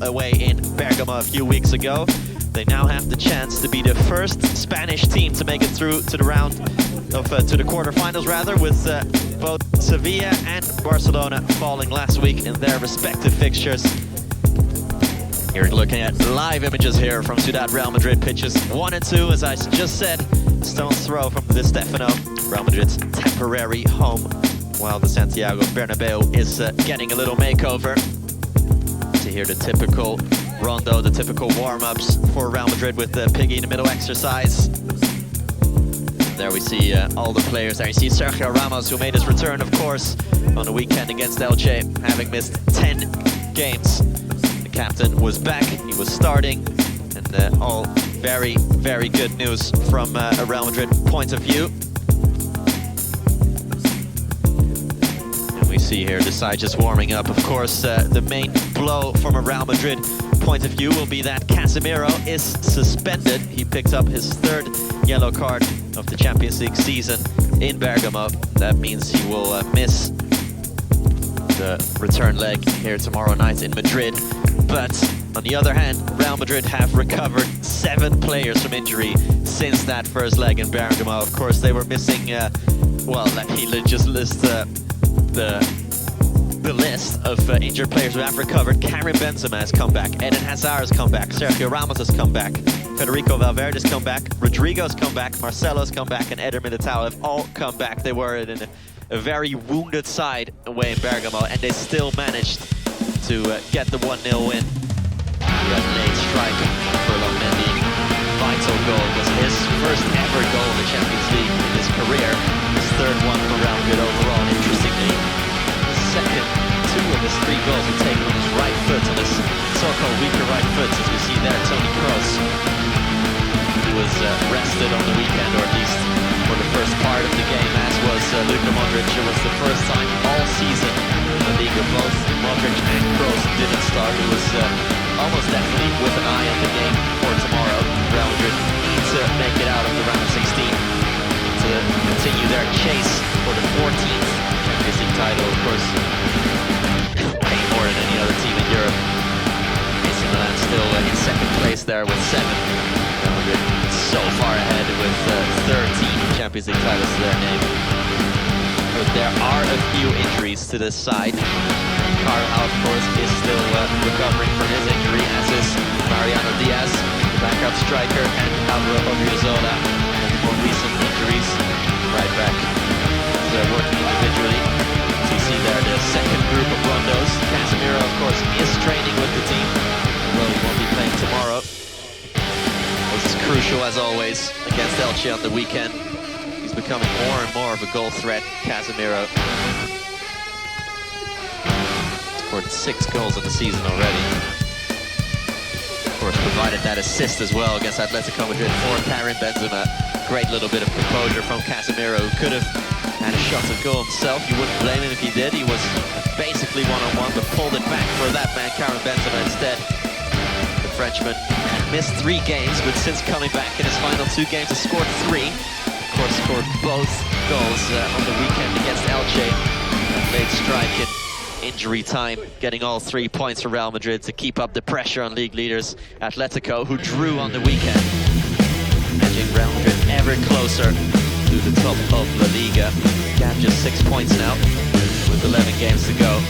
away in Bergamo a few weeks ago. They now have the chance to be the first Spanish team to make it through to the round of to the quarterfinals, rather, with both Sevilla and Barcelona falling last week in their respective fixtures. You're looking at live images here from Ciudad Real Madrid pitches 1 and 2, as I just said, stone's throw from Di Stefano, Real Madrid's temporary home, while the Santiago Bernabeu is getting a little makeover. To hear the typical rondo, the typical warm-ups for Real Madrid with the piggy in the middle exercise. There we see all the players there. You see Sergio Ramos, who made his return, of course, on the weekend against Elche, having missed 10 games. The captain was back, he was starting, and all very, very good news from a Real Madrid point of view. And we see here the side just warming up. Of course, the main blow from a Real Madrid point of view will be that Casemiro is suspended. He picked up his 3rd yellow card of the Champions League season in Bergamo. That means he will miss the return leg here tomorrow night in Madrid. But on the other hand, Real Madrid have recovered 7 players from injury since that first leg in Bergamo. Of course, they were missing, well, let me just list the list of injured players who have recovered. Karim Benzema has come back, Eden Hazard has come back, Sergio Ramos has come back, Federico Valverde has come back, Rodrigo's come back, Marcelo's come back, and Eder Militao have all come back. They were in a very wounded side away in Bergamo, and they still managed to get the 1-0 win. We had late strike for Mendy. Vital goal was his first ever goal in the Champions League in his career, his 3rd one for Real Madrid overall. And interestingly, second 2 of his 3 goals were taken on his right foot, on his so-called weaker right foot, as we see there, Toni Kroos. He was rested on the weekend, or at least for the first part of the game, as was Luka Modric. It was the first time all season in the league where both Modric and Kroos didn't start. It was almost definitely with an eye on the game for tomorrow. Real Madrid need to make it out of the round of 16 to continue their chase for the 14th Champions League title, of course. Way more than any other team in Europe. AC Milan still in 2nd place there with 7. Real Madrid so far ahead with 13 Champions League titles to their name. But there are a few injuries to this side. Carvajal, of course, is still recovering from his injury, as is Mariano Diaz, the backup striker, and Alvaro Odriozola, more recent injuries. Right back. They're working individually. So you see there the 2nd group of rondos. Casemiro, of course, is training with the team, although he won't be playing tomorrow. This is crucial, as always, against Elche on the weekend. He's becoming more and more of a goal threat, Casemiro. Scored 6 goals in the season already. Of course, provided that assist as well against Atletico Madrid for Karim Benzema. Great little bit of composure from Casemiro, who could have had a shot at goal himself. You wouldn't blame him if he did. He was basically one-on-one, but pulled it back for that man, Karim Benzema, instead. The Frenchman had missed 3 games, but since coming back in his final 2 games, has scored 3. Of course, scored both goals on the weekend against Elche. Late strike in injury time, getting all 3 points for Real Madrid to keep up the pressure on league leaders Atletico, who drew on the weekend, edging Real Madrid ever closer to the top of La Liga. Gap just 6 points now, with 11 games to go.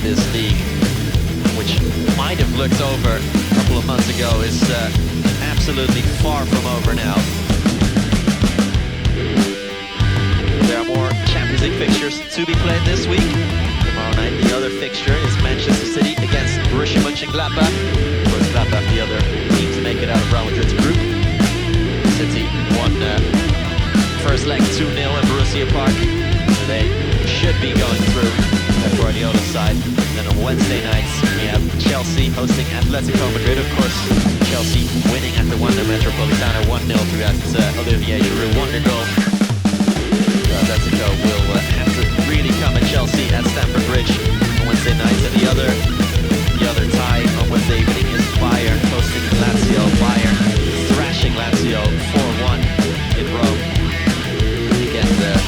This league, which might have looked over a couple of months ago, is absolutely far from over now. There are more Champions League fixtures to be played this week. Tomorrow night, the other fixture is Manchester City against Borussia Mönchengladbach. Of course, Gladbach, the other team to make it out of Real Madrid's group. City won first leg 2-0 at Borussia Park. So they should be going through for the other side. Then on Wednesday nights, we have Chelsea hosting Atletico Madrid. Of course, Chelsea winning at the Wanda Metropolitano 1-0 throughout Olivier Giroud wonder goal. Atletico will have to really come at Chelsea at Stamford Bridge on Wednesday night. And the other tie on Wednesday evening is Bayern hosting Lazio. Bayern thrashing Lazio 4-1 in Rome. Again, the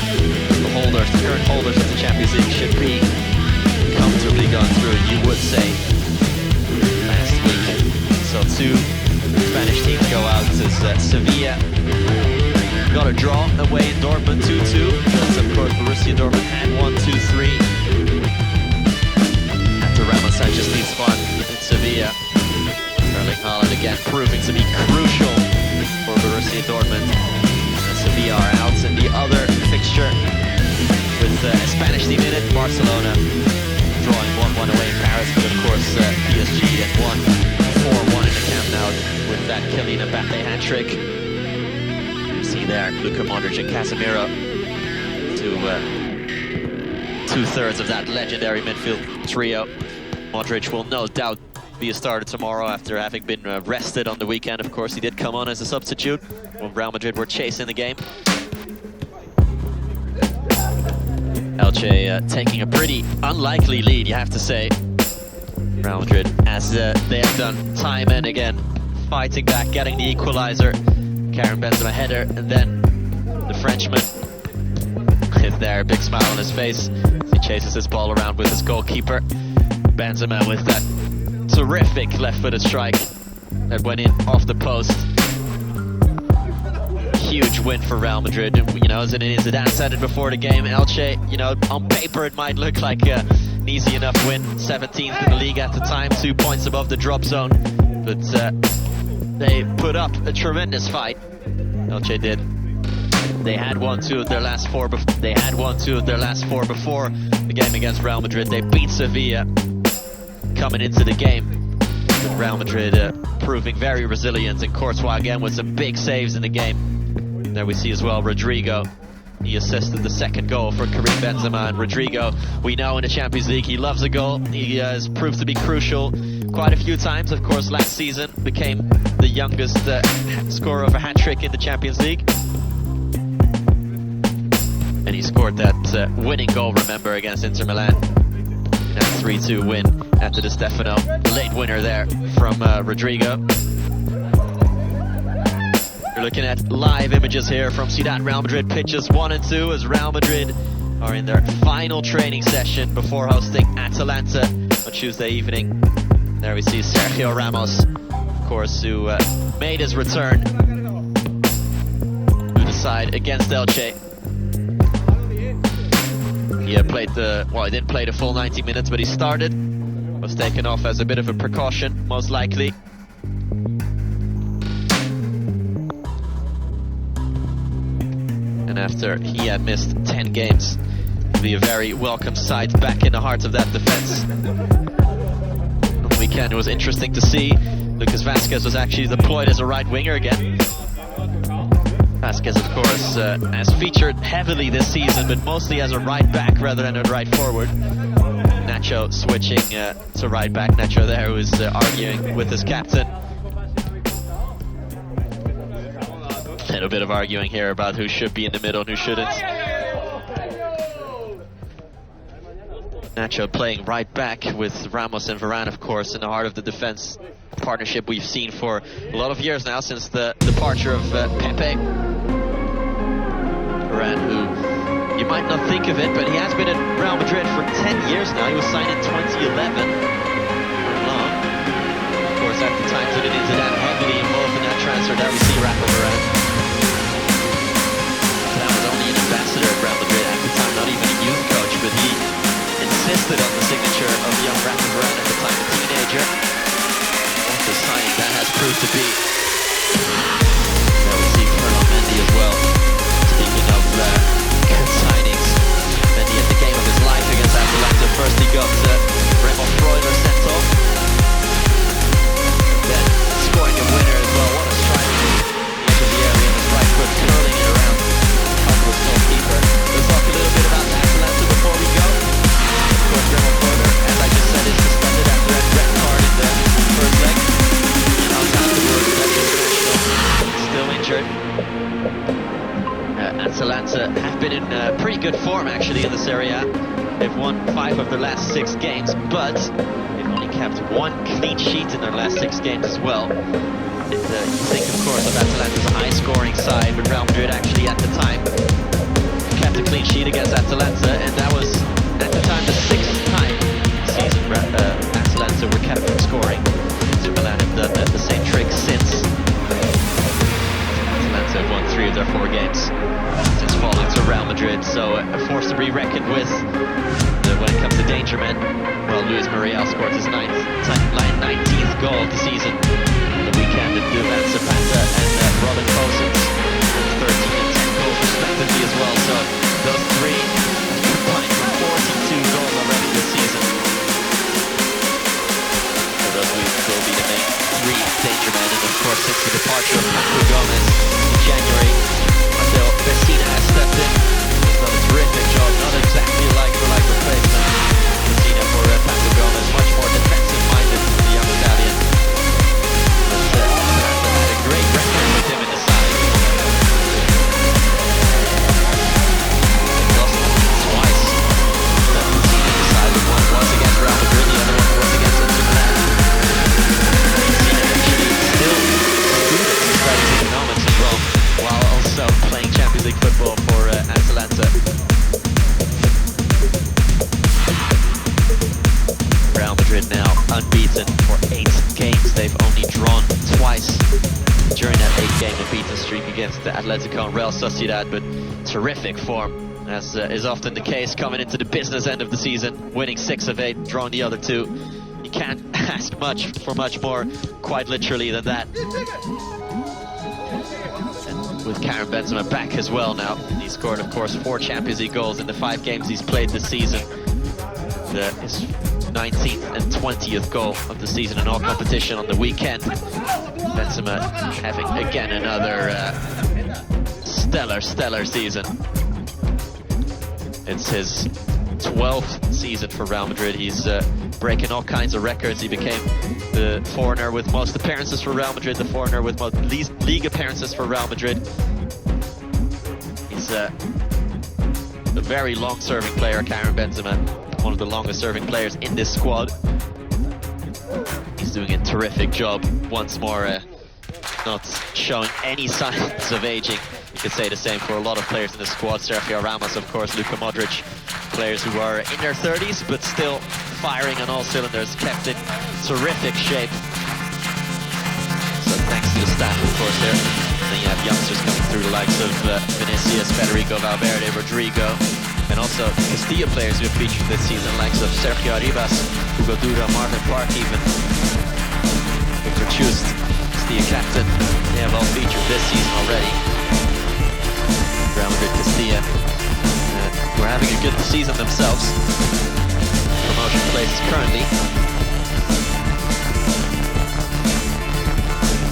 current holders of the Champions League should be comfortably going through. You Got a draw away in Dortmund 2-2. That's of course Borussia Dortmund had 1-2-3. After Ramos just needs fun in Sevilla. Erling Haaland again proving to be crucial for Borussia Dortmund. And Sevilla are out in the other fixture with a Spanish team in it. Barcelona drawing 1-1 away in Paris, but of course PSG had won 4-1 in the Camp Nou with that Kylian Mbappe hat-trick. You see there Luka Modric and Casemiro, two-thirds of that legendary midfield trio. Modric will no doubt be a starter tomorrow after having been rested on the weekend. Of course, he did come on as a substitute when Real Madrid were chasing the game. Elche taking a pretty unlikely lead, you have to say. Real Madrid, as they have done time and again, fighting back, getting the equalizer. Karim Benzema header, and then the Frenchman is there, a big smile on his face as he chases his ball around with his goalkeeper. Benzema with that terrific left-footed strike that went in off the post. Huge win for Real Madrid. You know, as Zidane said it before the game, Elche, you know, on paper it might look like an easy enough win. 17th in the league at the time, 2 points above the drop zone. But they put up a tremendous fight. Elche did. They had 1-2 of their last four. They had 1-2 of their last four before the game against Real Madrid. They beat Sevilla coming into the game. With Real Madrid proving very resilient, and Courtois again with some big saves in the game. There we see as well Rodrigo. He assisted the second goal for Karim Benzema, and Rodrigo, we know in the Champions League he loves a goal. He has proved to be crucial quite a few times. Of course, last season became the youngest scorer of a hat-trick in the Champions League. And he scored that winning goal, remember, against Inter Milan. In that 3-2 win at the Di Stefano. Late winner there from Rodrigo. You're looking at live images here from Ciudad Real Madrid pitches 1 and 2 as Real Madrid are in their final training session before hosting Atalanta on Tuesday evening. There we see Sergio Ramos, of course, who made his return to the side against Elche. He played he didn't play the full 90 minutes, but he started. Was taken off as a bit of a precaution, most likely. And after he had missed 10 games, it'll be a very welcome sight back in the heart of that defense. On the weekend, it was interesting to see. Lucas Vázquez was actually deployed as a right winger again. Vázquez, of course, has featured heavily this season, but mostly as a right back rather than a right forward. Nacho switching to right back. Nacho there, who is arguing with his captain. A little bit of arguing here about who should be in the middle and who shouldn't. Nacho playing right back with Ramos and Varane, of course, in the heart of the defense. Partnership we've seen for a lot of years now, since the departure of Pepe. Varane, who you might not think of it, but he has been at Real Madrid for 10 years now. He was signed in 2011. Long. Of course, at the time, Zinedine Zidane heavily involved in that transfer. There we see Rafa Varane. That was only an ambassador at Real Madrid at the time, not even a youth coach, but he insisted on the signature of young Rafa Varane at the time, a teenager. What a signing that has proved to be. There we see Colonel Mendy as well. Speaking of good signings, Mendy at the game of his life against Atalanta. First he got Ramos Broiler sent off, then scoring a winner as well. What a strike into the area with his right foot, curling it around under the goalkeeper. Let's talk a little bit about Atalanta before we go. Of course, Ramos Broiler, as I just said, is suspended after a red card in the first leg. And afterwards, that's international, still injured. Atalanta have been in pretty good form actually in the Serie A. They've won 5 of their last 6 games, but they've only kept 1 clean sheet in their last 6 games as well. You think, of course, of Atalanta's high-scoring side, but Real Madrid actually at the time kept a clean sheet against Atalanta, and that was at the time the 6th time this season Atalanta were kept from scoring. Inter Milan have done the same trick since. Atalanta 3 of their 4 games since falling to Real Madrid, so a force to be reckoned with. When it comes to danger men, well, Luis Muriel scored his 19th goal of the season on the weekend, and Benz and Robin Cousins, 13 and 10 goals respectively as well, so those 3 combined for 42 goals already this season. So those will be the main 3 danger men, and of course since the departure of Papu Gomez in January, until Vecina has stepped in, he's done a terrific job, not exactly like-for-like replacement. Vecina for Papu Gomez, much more defensive-minded than the young Italian. But Atalanta had a great record with him in the side. Lost twice. Vecina decided one was against Real Madrid, the other one was against Inter Milan. Vecina actually still students his studies economics in Rome, while also playing Champions League football for Atalanta. Real Madrid now unbeaten for 8 games. They've only drawn twice during that 8-game unbeaten streak against the Atletico and Real Sociedad, but terrific form, as is often the case coming into the business end of the season, winning 6 of 8, drawing the other 2. You can't ask for much more, quite literally, than that. And with Karim Benzema back as well now, he scored, of course, 4 Champions League goals in the 5 games he's played this season. His 19th and 20th goal of the season in all competition on the weekend. Benzema having again another stellar season. It's his 12th season for Real Madrid. He's breaking all kinds of records. He became the foreigner with most appearances for Real Madrid, the foreigner with most league appearances for Real Madrid. He's a very long-serving player, Karim Benzema, one of the longest-serving players in this squad. He's doing a terrific job once more, not showing any signs of aging. You could say the same for a lot of players in the squad. Sergio Ramos, of course, Luka Modric, players who are in their 30s but still firing on all cylinders, kept in terrific shape. So thanks to the staff, of course, there. Then you have youngsters coming through, the likes of Vinicius, Federico Valverde, Rodrigo, and also Castilla players who have featured this season, likes of Sergio Arribas, Hugo Dura, Marvin Park even, Victor Chust, Castilla captain. They have all featured this season already. Real Madrid Castilla were having a good season themselves. Promotion places currently.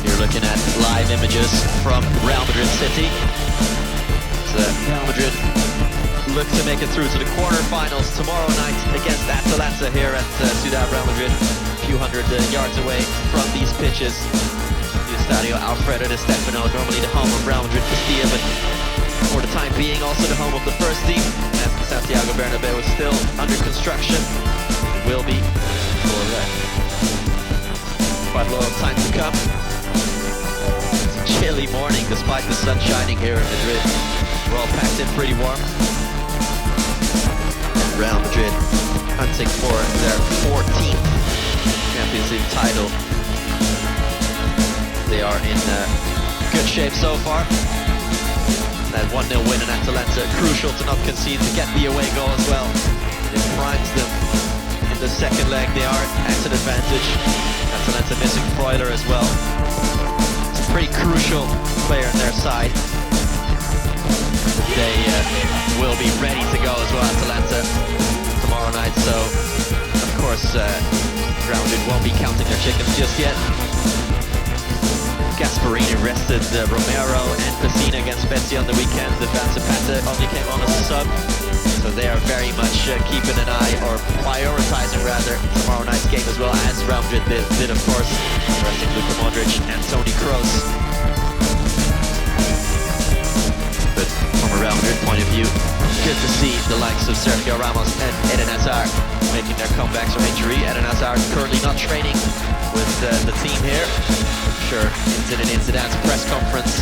You're looking at live images from Real Madrid City. So Real Madrid look to make it through to the quarterfinals tomorrow night against Atalanta here at Ciudad Real Madrid, a few hundred yards away from these pitches. The Estadio Alfredo Di Stefano, normally the home of Real Madrid Castilla, but for the time being also the home of the first team, as the Santiago Bernabeu is still under construction. It will be for quite a lot of time to come. It's a chilly morning despite the sun shining here in Madrid. We're all packed in pretty warm. Real Madrid hunting for their 14th Champions League title. They are in good shape so far. That 1-0 win in Atalanta, crucial to not concede, to get the away goal as well. It primes them in the second leg. They are at an advantage. Atalanta missing Freuler as well. It's a pretty crucial player in their side. They will be ready to go as well, Atalanta, tomorrow night. So, of course, Real Madrid won't be counting their chickens just yet. Gasparini rested Romero and Pessina against Spezia on the weekend. The Van Zapata only came on as a sub, so they are very much keeping an eye, or prioritizing rather, tomorrow night's game as well, as Real Madrid did of course, resting Luka Modric and Toni Kroos. But from a Real Madrid point of view, good to see the likes of Sergio Ramos and Eden Hazard making their comebacks from injury. Eden Hazard currently not training with the team here. Sure, Zinedine Zidane's press conference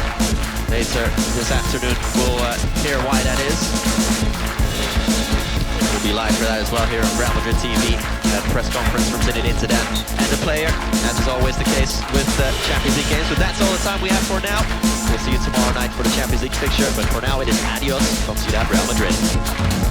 later this afternoon. We'll hear why that is. We'll be live for that as well here on Real Madrid TV. press conference from Zinedine Zidane and the player, as is always the case with Champions League games. But that's all the time we have for now. We'll see you tomorrow night for the Champions League fixture, but for now it is adios from Ciudad Real Madrid.